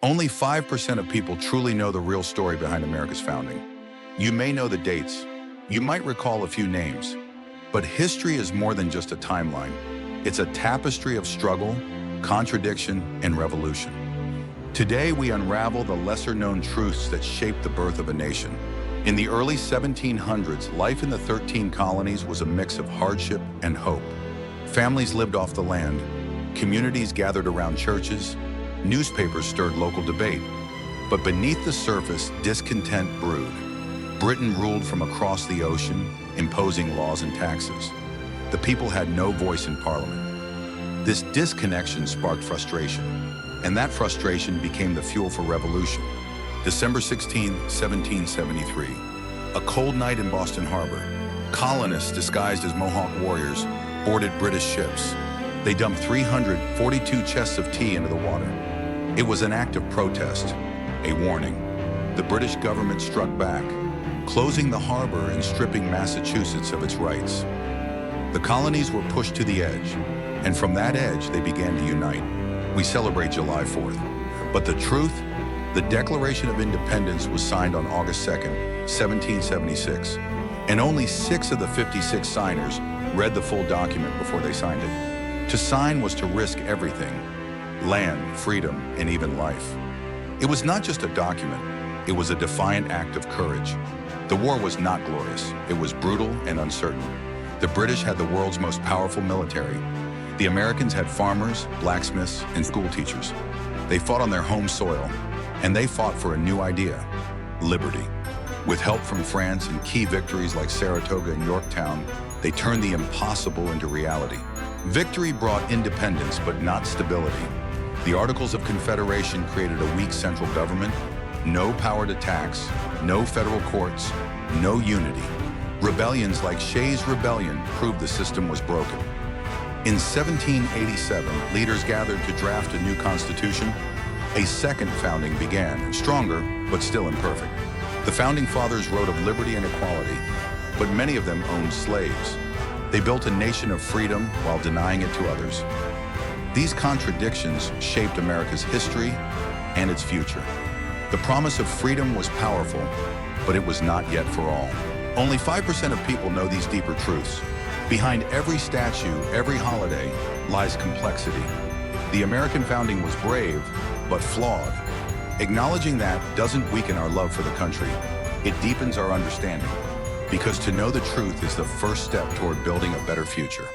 Only 5% of people truly know the real story behind America's founding. You may know the dates, you might recall a few names, but history is more than just a timeline. It's a tapestry of struggle, contradiction, and revolution. Today, we unravel the lesser-known truths that shaped the birth of a nation. In the early 1700s, life in the 13 colonies was a mix of hardship and hope. Families lived off the land, communities gathered around churches, newspapers stirred local debate. But beneath the surface, discontent brewed. Britain ruled from across the ocean, imposing laws and taxes. The people had no voice in Parliament. This disconnection sparked frustration, and that frustration became the fuel for revolution. December 16, 1773, a cold night in Boston Harbor. Colonists disguised as Mohawk warriors boarded British ships. They dumped 342 chests of tea into the water. It was an act of protest, a warning. The British government struck back, closing the harbor and stripping Massachusetts of its rights. The colonies were pushed to the edge, and from that edge they began to unite. We celebrate July 4th. But the truth? The Declaration of Independence was signed on August 2nd, 1776, and only 6 of the 56 signers read the full document before they signed it. To sign was to risk everything: land, freedom, and even life. It was not just a document, it was a defiant act of courage. The war was not glorious, it was brutal and uncertain. The British had the world's most powerful military. The Americans had farmers, blacksmiths, and school teachers. They fought on their home soil, and they fought for a new idea: liberty. With help from France and key victories like Saratoga and Yorktown, they turned the impossible into reality. Victory brought independence, but not stability. The Articles of Confederation created a weak central government, no power to tax, no federal courts, no unity. Rebellions like Shays' Rebellion proved the system was broken. In 1787, leaders gathered to draft a new constitution. A second founding began, stronger, but still imperfect. The Founding Fathers wrote of liberty and equality, but many of them owned slaves. They built a nation of freedom while denying it to others. These contradictions shaped America's history and its future. The promise of freedom was powerful, but it was not yet for all. Only 5% of people know these deeper truths. Behind every statue, every holiday, lies complexity. The American founding was brave, but flawed. Acknowledging that doesn't weaken our love for the country. It deepens our understanding, because to know the truth is the first step toward building a better future.